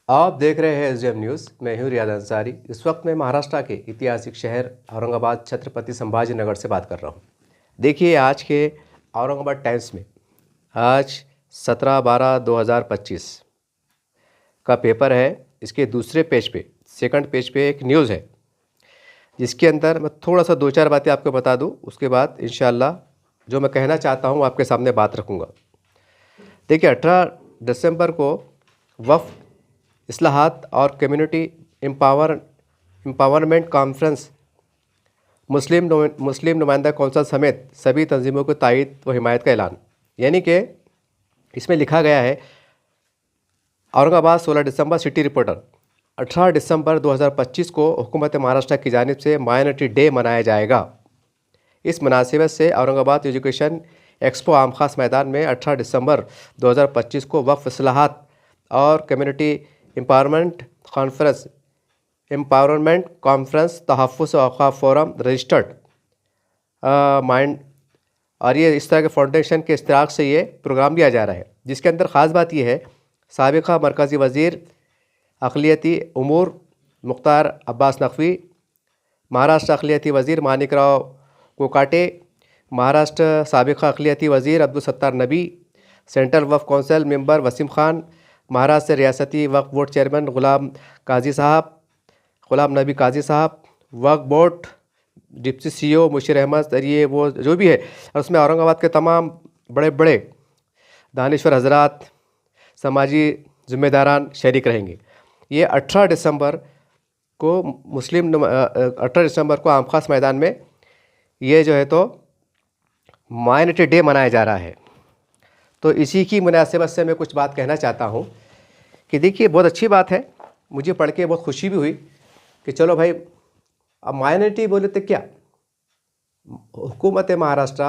आप देख रहे हैं एसडीएम न्यूज़। मैं हूं रियाद अंसारी। इस वक्त मैं महाराष्ट्र के ऐतिहासिक शहर औरंगाबाद छत्रपति संभाजी नगर से बात कर रहा हूं। देखिए, आज के औरंगाबाद टाइम्स में आज 17/12/2025 का पेपर है। इसके दूसरे पेज पे, सेकंड पेज पे एक न्यूज़ है, जिसके अंदर मैं थोड़ा सा दो चार बातें आपको बता दूं। उसके बाद इंशाल्लाह जो मैं कहना चाहता हूं आपके सामने बात रखूँगा। देखिए, 18 दिसंबर को वफ़ इस्लाहात और कम्युनिटी एम्पावरमेंट कॉन्फ्रेंस मुस्लिम नुमाइंदा कौंसल समेत सभी तंजीमों को तायद व हिमायत का ऐलान। यानी कि इसमें लिखा गया है, औरंगाबाद 16 दिसंबर सिटी रिपोर्टर। 18 दिसंबर 2025 को हुकूमत महाराष्ट्र की जानिब से माइनॉरिटी डे मनाया जाएगा। इस मुनासिबत से औरंगाबाद एजुकेशन एक्सपो आम खास मैदान में 18 दिसंबर 2025 को वफ़ इस्लाहात और कम्युनिटी एम्पावरमेंट कॉन्फ्रेंस तहफ़्फ़ुज़ औक़ाफ़ फोरम रजिस्टर्ड माइंड और ये इस तरह के फाउंडेशन के इश्तिराक से ये प्रोग्राम दिया जा रहा है, जिसके अंदर ख़ास बात यह है, साबिक़ा मरकज़ी वज़ीर अक़लियती उमूर मुख्तार अब्बास नक़वी, महाराष्ट्र अक़लियती वज़ीर मानिकराव कोकाटे, महाराष्ट्र साबिक़ा अक़लियती वज़ीर अब्दुल सत्तार नबी, सेंट्रल वफ़ कौंसिल मेंबर वसीम ख़ान, महाराष्ट्र रियासती वक्फ बोर्ड चेयरमैन ग़ुलाम नबी काजी साहब, वक्फ board deputy CEO Mushir Ahmed, ये वो जो भी है, और उसमें औरंगाबाद के तमाम बड़े बड़े दानिश्वर हजरात, समाजी ज़िम्मेदारान शरीक रहेंगे। ये 18 दिसंबर को 18 दिसंबर को आम खास मैदान में ये जो है तो माइनॉरिटी डे मनाया जा रहा है। तो इसी की मुनासिबत से मैं कुछ बात कहना चाहता हूँ कि देखिए, बहुत अच्छी बात है, मुझे पढ़ के बहुत खुशी भी हुई कि चलो भाई, अब माइनॉरिटी बोले तो क्या, हुकूमत महाराष्ट्र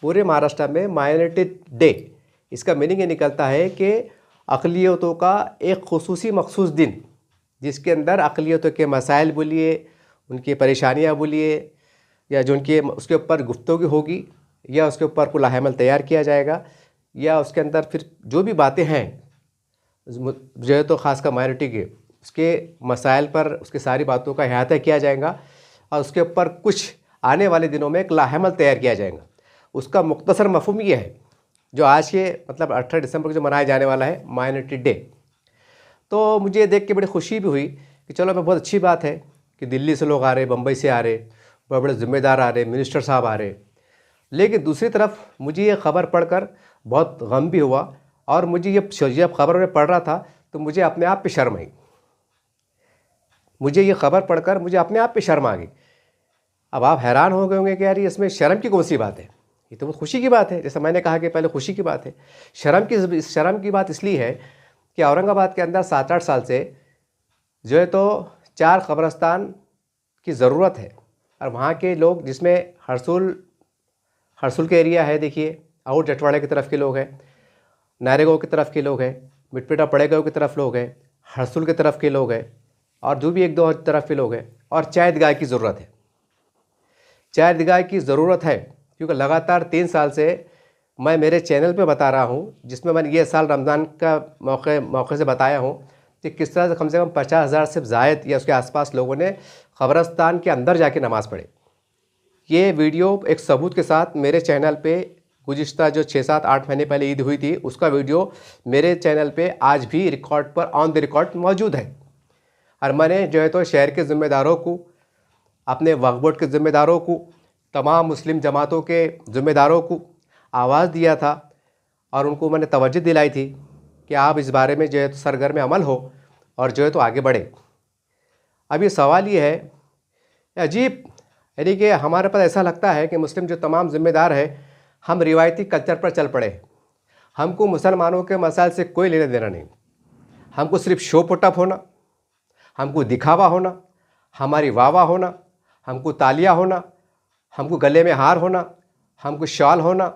पूरे महाराष्ट्र में माइनॉरिटी डे, इसका मीनिंग ये निकलता है कि अक़लियतों का एक खुसूसी मखसूस दिन, जिसके अंदर अक़लियतों के मसाइल बोलिए, उनकी परेशानियाँ बोलिए, या जो उनके उसके ऊपर गुफ्तगू होगी, या उसके ऊपर कुल अमल तैयार किया जाएगा, या उसके अंदर फिर जो भी बातें हैं जो है तो ख़ासकर माइनॉरिटी के उसके मसाइल पर, उसकी सारी बातों का अहाता किया जाएगा, और उसके ऊपर कुछ आने वाले दिनों में एक लाहेमल तैयार किया जाएगा। उसका मुख्तसर मफ़हूम ये है, जो आज के मतलब 18 दिसंबर को जो मनाया जाने वाला है माइनॉरिटी डे। तो मुझे देख के बड़ी खुशी भी हुई कि चलो, मैं बहुत अच्छी बात है कि दिल्ली से लोग आ रहे, बम्बई से आ रहे, बड़े बड़े ज़िम्मेदार आ रहे, मिनिस्टर साहब आ रहे। लेकिन दूसरी तरफ मुझे ये ख़बर पढ़कर बहुत गम भी हुआ, और मुझे जब ख़बर में पढ़ रहा था तो मुझे अपने आप पे शर्म आई। मुझे ये ख़बर पढ़कर मुझे अपने आप पे शर्म आ गई। अब आप हैरान हो गए होंगे कि यार, इसमें शर्म की कौन सी बात है, ये तो बहुत खुशी की बात है। जैसे मैंने कहा कि पहले खुशी की बात है। शर्म की बात इसलिए है कि औरंगाबाद के अंदर 7-8 साल से जो है तो 4 कब्रस्तान की ज़रूरत है, और वहाँ के लोग, जिसमें हरसुल के एरिया है, देखिए आउट जटवाड़े की तरफ के लोग हैं, नारेगांव की तरफ के लोग हैं, मिटपेटा पड़ेगांव की तरफ लोग हैं, हरसुल की तरफ के लोग हैं, और जो भी 1-2 तरफ के लोग हैं। और चाय दगाह की ज़रूरत है, चाय दगाह की ज़रूरत है, क्योंकि लगातार 3 साल से मैं मेरे चैनल पे बता रहा हूँ, जिसमें मैंने ये साल रमज़ान का मौके से बताया हूँ कि किस तरह से कम 50,000 से ज़ायद या उसके आसपास लोगों ने क़ब्रस्तान के अंदर जाके नमाज़ पढ़े। ये वीडियो एक सबूत के साथ मेरे चैनल पे गुज़िश्ता जो 6-7-8 महीने पहले ईद हुई थी, उसका वीडियो मेरे चैनल पे आज भी रिकॉर्ड पर ऑन द रिकॉर्ड मौजूद है। और मैंने जो है तो शहर के ज़िम्मेदारों को, अपने वक्फ बोर्ड के ज़िम्मेदारों को, तमाम मुस्लिम जमातों के ज़िम्मेदारों को आवाज़ दिया था, और उनको मैंने तवज्जो दिलाई थी कि आप इस बारे में जो है तो सरगर्म अमल हो और जो है तो आगे बढ़े। अब ये सवाल ये है, अजीब, यानी कि हमारे पास ऐसा लगता है कि मुस्लिम जो तमाम ज़िम्मेदार है, हम रिवायती कल्चर पर चल पड़े। हमको मुसलमानों के मसाइल से कोई लेना देना नहीं। हमको सिर्फ शो पुटअप होना, हमको दिखावा होना, हमारी वाह होना, हमको तालियां होना, हमको गले में हार होना, हमको शॉल होना,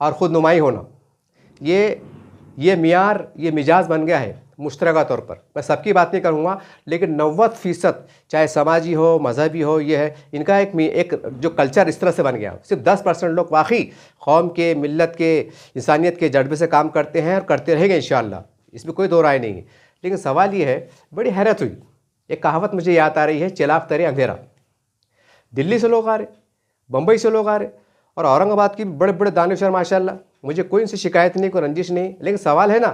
और ख़ुद नुमाई होना। ये मियार, ये मिजाज बन गया है मुश्तरका तौर पर। मैं सबकी बात नहीं करूँगा, लेकिन 90% चाहे समाजी हो, मजहबी हो, ये है इनका एक जो कल्चर इस तरह से बन गया। सिर्फ 10% लोग वाकई कौम के, मिल्लत के, इंसानियत के जज्बे से काम करते हैं और करते रहेंगे इंशाअल्लाह, इसमें कोई दो राय नहीं है। लेकिन सवाल ये है, बड़ी हैरत हुई, एक कहावत मुझे याद आ रही है, चिराग तरे अंधेरा। दिल्ली से लोग आ रहे, बम्बई से लोग आ रहे, और औरंगाबाद की बड़े बड़े दानिशवर माशाल्लाह, मुझे कोई इनसे शिकायत नहीं, कोई रंजिश नहीं। लेकिन सवाल है ना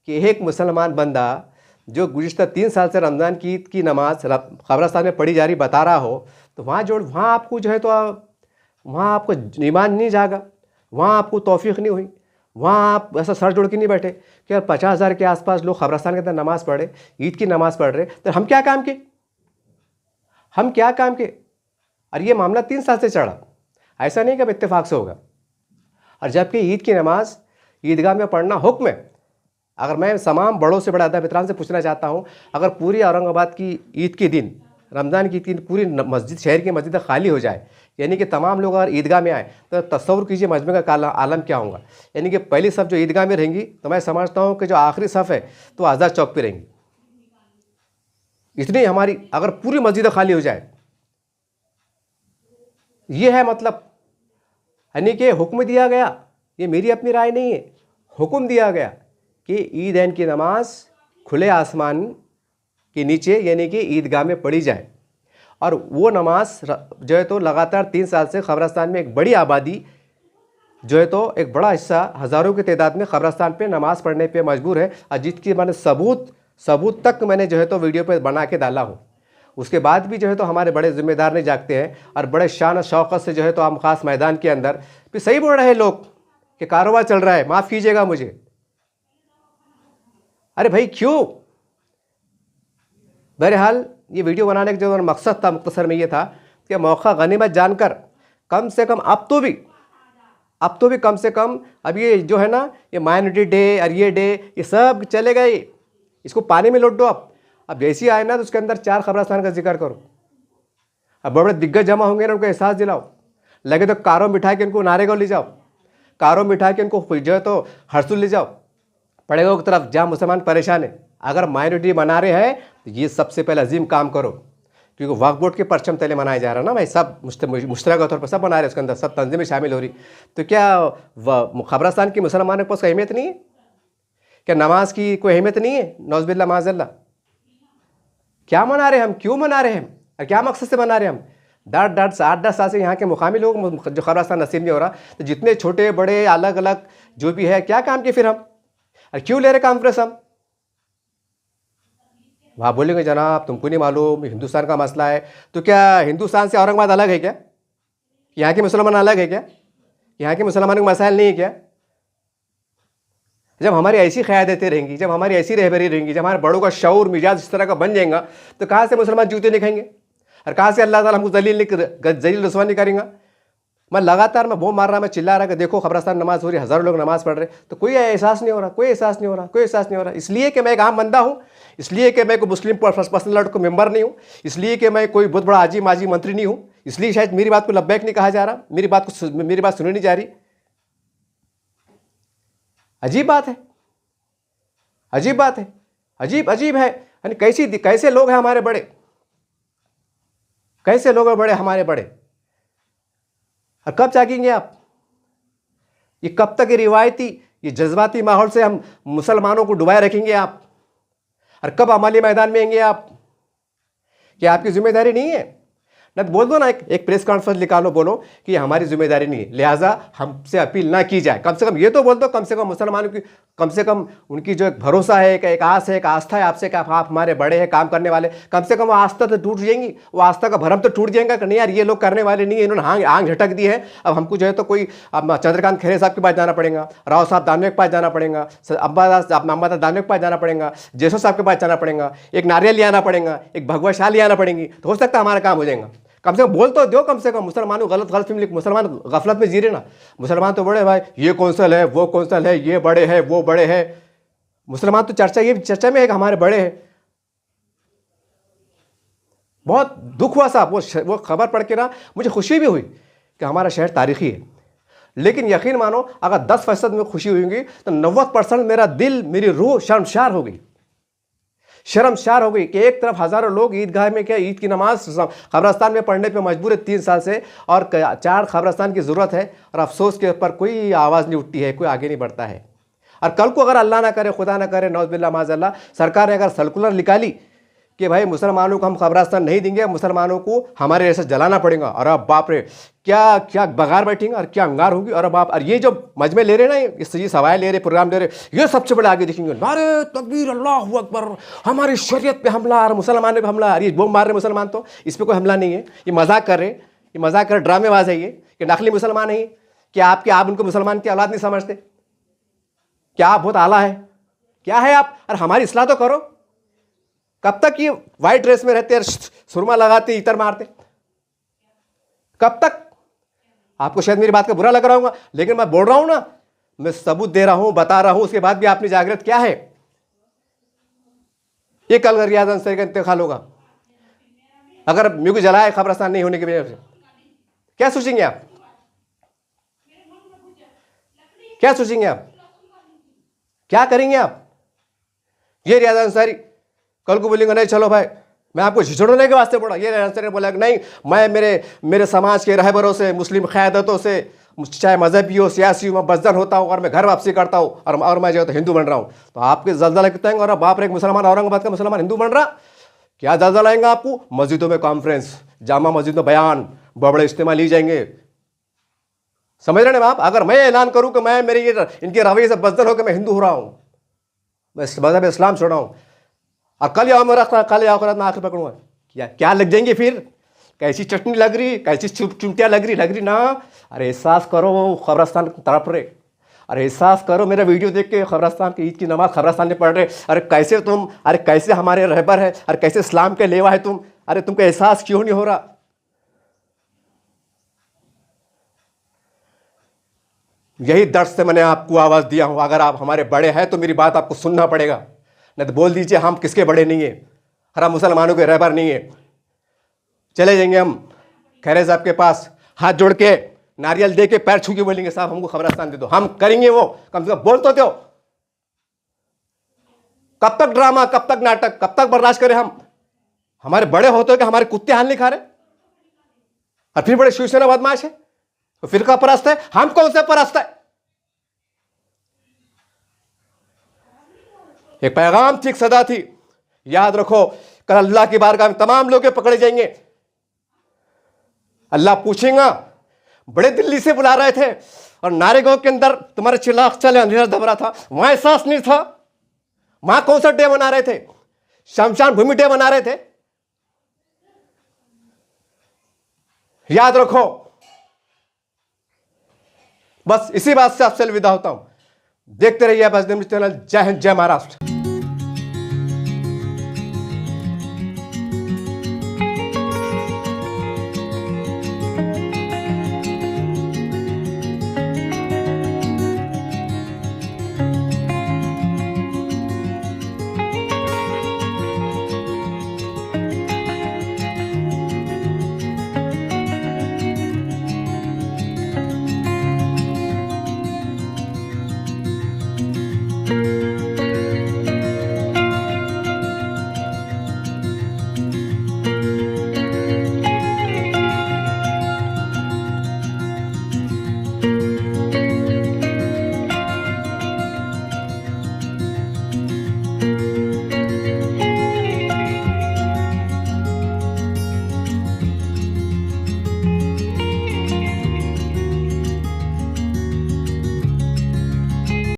कि एक मुसलमान बंदा जो गुज़िश्ता 3 साल से रमज़ान की ईद की नमाज कब्रिस्तान में पढ़ी जा रही बता रहा हो, तो वहाँ आपको जो है तो वहाँ आपको ईमान नहीं जागा, वहाँ आपको तौफीक नहीं हुई, वहाँ आप ऐसा सर जोड़ के नहीं बैठे कि यार 50,000 के आसपास लोग कब्रिस्तान के अंदर नमाज़ पढ़े, ईद की नमाज़ पढ़ रहे, तो हम क्या काम के, हम क्या काम के। और ये मामला 3 साल से चढ़ा, ऐसा नहीं कि अब इत्तेफाक से होगा। और जबकि ईद की नमाज ईदगाह में पढ़ना हुक्म है। अगर मैं तमाम बड़ों से बड़ा अदब एहतराम से पूछना चाहता हूँ, अगर पूरी औरंगाबाद की ईद के दिन, रमज़ान की ईद के दिन पूरी मस्जिद, शहर की मस्जिद खाली हो जाए, यानी कि तमाम लोग अगर ईदगाह में आए, तो तस्वुर कीजिए मजमे का आलम क्या होगा। यानी कि पहली सफ़ जो ईदगाह में रहेंगी, तो मैं समझता हूँ कि जो आखिरी सफ़ है तो आज़ाद चौक पर रहेंगी। इतनी हमारी अगर पूरी मस्जिद खाली हो जाए, ये है मतलब, यानी कि हुक्म दिया गया, ये मेरी अपनी राय नहीं है, हुक्म दिया गया कि ईदैन की नमाज खुले आसमान के नीचे यानी कि ईदगाह में पढ़ी जाए। और वो नमाज जो है तो लगातार 3 साल से कब्रिस्तान में एक बड़ी आबादी जो है तो एक बड़ा हिस्सा, हज़ारों की तादाद में कब्रिस्तान पे नमाज़ पढ़ने पे मजबूर है। और जिसकी मैंने सबूत तक मैंने जो है तो वीडियो पे बना के डाला हूँ। उसके बाद भी जो है तो हमारे बड़े ज़िम्मेदार नहीं जागते हैं, और बड़े शान और शौक़त से जो है तो हम ख़ास मैदान के अंदर भी सही बोल रहे हैं लोग कि कारोबार चल रहा है, माफ़ कीजिएगा मुझे। अरे भाई क्यों। बहरहाल ये वीडियो बनाने का जो मकसद था मुख्तसर में ये था कि मौका गनीमत जानकर कम से कम अब तो भी कम से कम अब ये जो है ना, ये माइनॉरिटी डे और ये डे ये सब चले गए, इसको पानी में लौट दो। अब जैसी आए ना तो उसके अंदर 4 कब्रिस्तान का जिक्र करो। अब बड़े दिग्गज जमा होंगे ना, उनको एहसास दिलाओ, लगे तो कारों बिठा के उनको नारेगांव ले जाओ, कारों बिठा के उनको जो है तो हरसुल ले जाओ, पड़ेगांव की तरफ, जहाँ मुसलमान परेशान है। अगर माइनॉरिटी मना रहे हैं तो ये सबसे पहले अजीम काम करो, क्योंकि वक्फ बोर्ड के परचम तले मनाया जा रहा है ना भाई, सब मुश्तरक तौर पर सब बना रहे हैं, उसके अंदर सब तंजीमें शामिल हो रही। तो क्या कब्रिस्तान की मुसलमानों के पास कोई अहमियत नहीं है? क्या नमाज की कोई अहमियत नहीं है? नौज़बिल्लाह माज़अल्लाह। क्या मना रहे हम, क्यों मना रहे हम, और क्या मकसद से मना रहे हम? 8-10 साल से यहाँ के मुकामी लोग जो कब्रिस्तान नसीब नहीं हो रहा, तो जितने छोटे बड़े अलग अलग जो भी है, क्या काम किए फिर हम, और क्यों ले रहे कॉन्फ्रेंस हम? वहाँ बोलेंगे जनाब तुमको नहीं मालूम हिंदुस्तान का मसला है। तो क्या हिंदुस्तान से औरंगाबाद अलग है क्या? यहाँ के मुसलमान अलग है क्या? यहाँ के मुसलमानों के मसाइल नहीं है क्या? जब हमारी ऐसी क़यादतें रहेंगी, जब हमारी ऐसी रहबरी रहेंगी, जब हमारे बड़ों का शऊर मिजाज इस तरह का बन जाएगा, तो कहाँ से मुसलमान जूते नहीं खाएंगे, और कहाँ से अल्लाह ताला हमको जलील रसवा नहीं करेंगे। मैं लगातार मैं वो मार रहा, मैं चिल्ला रहा कि देखो कब्रिस्तान नमाज हो रही, हज़ारों लोग नमाज़ पढ़ रहे, तो कोई एहसास नहीं हो रहा, कोई एहसास नहीं हो रहा, कोई एहसास नहीं हो रहा। इसलिए कि मैं एक आम बंदा हूँ, इसलिए कि मैं कोई मुस्लिम पर्सनल को मेंबर नहीं हूँ, इसलिए कि मैं कोई बहुत बड़ा आजी माजी मंत्री नहीं हूँ, इसलिए शायद मेरी बात को लब्बैक नहीं कहा जा रहा, मेरी बात सुनी नहीं जा रही। अजीब बात है, अजीब बात है, अजीब है। यानी कैसे लोग हैं हमारे बड़े, कैसे लोग हैं बड़े हमारे बड़े, और कब जागेंगे आप? ये कब तक ये रिवायती, ये जज्बाती माहौल से हम मुसलमानों को डुबाए रखेंगे आप? और कब अमली मैदान में आएंगे आप? क्या आपकी जिम्मेदारी नहीं है? ना तो बोल दो ना, एक प्रेस कॉन्फ्रेंस निकालो, बोलो कि ये हमारी जिम्मेदारी नहीं है, लिहाजा हमसे अपील ना की जाए। कम से कम ये तो बोल दो, कम से कम मुसलमानों की, कम से कम उनकी जो एक भरोसा है, एक आस है, एक आस्था है आपसे कि आप हमारे बड़े हैं, काम करने वाले, कम से कम वो आस्था तो टूट जाएंगी, वो आस्था का भरम तो टूट जाएगा कि नहीं यार ये लोग करने वाले नहीं है, इन्होंने आंख झटक दी है। अब हमको जो है तो कोई चंद्रकांत खैरे साहब के पास जाना पड़ेगा, राव साहब दानवे के पास जाना पड़ेगा, अम्बादास दानवे के पास जाना पड़ेगा, जेसो साहब के पास जाना पड़ेगा, एक नारियल ले आना पड़ेगा, एक भगवा शाल ले आना पड़ेगी, तो हो सकता है हमारा काम हो जाएगा। कम से कम बोल तो दो, कम से कम मुसलमानों गलत फहमी, मुसलमान गफलत में जी रहे ना, मुसलमान तो बड़े भाई, ये कौंसल है, वो कौंसल है, ये बड़े हैं, वो बड़े हैं, मुसलमान तो चर्चा में है कि हमारे बड़े हैं। बहुत दुख हुआ साहब, वो खबर पढ़ के ना मुझे खुशी भी हुई कि हमारा शहर तारीखी है, लेकिन यकीन मानो अगर 10% में खुशी हुई तो 90% मेरा दिल, मेरी रूह शर्मशार हो गई कि एक तरफ हज़ारों लोग ईदगाह में क्या ईद की नमाज कब्रिस्तान में पढ़ने पे मजबूर है 3 साल से, और 4 कब्रिस्तान की ज़रूरत है, और अफसोस के ऊपर कोई आवाज़ नहीं उठती है, कोई आगे नहीं बढ़ता है। और कल को अगर अल्लाह ना करे, खुदा ना करे, नौज़ुबिल्लाह माज़अल्लाह, सरकार ने अगर सर्कुलर निकाली कि भाई मुसलमानों को हम कब्रिस्तान नहीं देंगे, मुसलमानों को हमारे ऐसे जलाना पड़ेगा, अरे बाप रे, क्या क्या बगार बैठेंगे और क्या अंगार होगी। और बाप, और ये जो मजमे ले रहे ना, ये सवाल ले रहे, प्रोग्राम ले रहे, ये सबसे बड़े आगे दिखेंगे, नारे तकबीर, अल्लाहु अकबर, हमारी शरीयत पे हमला और मुसलमानों पे हमला। ये बम मार रहे मुसलमान, तो इस पर कोई हमला नहीं है, ये मजाक कर रहे, ये मजाक कर, ड्रामेबाज है ये, कि नकली मुसलमान है, कि आप उनको मुसलमान की औलाद नहीं समझते, क्या आप बहुत आला है, क्या है आप, और हमारी इस्लाह तो करो। कब तक ये वाइट ड्रेस में रहते, सुरमा लगाते, इतर मारते, कब तक? आपको शायद मेरी बात का बुरा लग रहा होगा, लेकिन मैं बोल रहा हूं ना, मैं सबूत दे रहा हूं, बता रहा हूं, उसके बाद भी आपने जागृत क्या है। ये कल रियाज अंसारी का इंतकाल होगा, अगर मेरे को जलाए कब्रिस्तान नहीं होने की वजह से, क्या सोचेंगे आप? क्या सोचेंगे आप? क्या करेंगे आप? ये रियाज अंसारी कल को बोलेंगे नहीं चलो भाई मैं आपको झिझड़ने के वास्ते बोला, ये रियाज अंसारी बोला नहीं, मैं मेरे समाज के रहबरों से, मुस्लिम क़यादतों से, चाहे मजहबी हो, सियासी हो, मैं बज़दन होता हूँ और मैं घर वापसी करता हूँ और मैं जो है तो हिंदू बन रहा हूँ। तो आपके जल्जला कितना है, और बाप रे, एक मुसलमान औरंगाबाद का मुसलमान हिंदू बन रहा, क्या जल्जला आएंगे आपको? मस्जिदों में कॉन्फ्रेंस, जामा मस्जिद में बयान, बड़े इज्तिमा ली जाएंगे, समझ रहे हैं आप? अगर मैं ऐलान करूं कि मैं मेरे ये इनके रवैये से बदल होकर मैं हिंदू हो रहा हूं, मैं मजहब इस्लाम छोड़ रहा हूं, और कल या आखिरत में आखिर पकड़ूंगा, क्या लग जाएंगे फिर? कैसी चटनी लग रही, कैसी चुमटिया लग रही ना। अरे एहसास करो कब्रिस्तान तरफ रे, अरे एहसास करो, मेरा वीडियो देख के कब्रिस्तान की ईद की नमाज कब्रिस्तान में पढ़ रहे, अरे कैसे तुम, अरे कैसे हमारे रहबर है, अरे कैसे इस्लाम के लेवा है तुम, अरे तुमको एहसास क्यों नहीं हो रहा? यही दर्द से मैंने आपको आवाज़ दिया हूं, अगर आप हमारे बड़े हैं तो मेरी बात आपको सुनना पड़ेगा, नहीं तो बोल दीजिए हम किसके बड़े नहीं है, हम मुसलमानों के रहबर नहीं है। चले जाएंगे हम खैरे साहब के पास, हाथ जोड़ के नारियल दे के पैर छू के बोलेंगे साहब हमको कब्रिस्तान दे दो, हम करेंगे वो, कम से कम बोल तो दो। कब तक ड्रामा, कब तक नाटक, कब तक बर्दाश्त करें हम? हमारे बड़े होते हो कि हमारे कुत्ते हाल नहीं खा रहे, और फिर बड़े शिवसेना बदमाश है, तो फिरका परस्त है, हम कौन से परस्त है? एक पैगाम थी, एक सदा थी, याद रखो, कल अल्लाह की बारगाह में तमाम लोग पकड़े जाएंगे, अल्लाह पूछेगा बड़े दिल्ली से बुला रहे थे और नारेगांव के अंदर तुम्हारे चिराग चले, अंधेरा दबरा था, वहां एहसास नहीं था, वहां कौन सा डे मना रहे थे? शमशान भूमि डे मना रहे थे, याद रखो। बस इसी बात से आपसे अलविदा होता हूं, देखते रहिए बस चैनल। जय हिंद, जय महाराष्ट्र।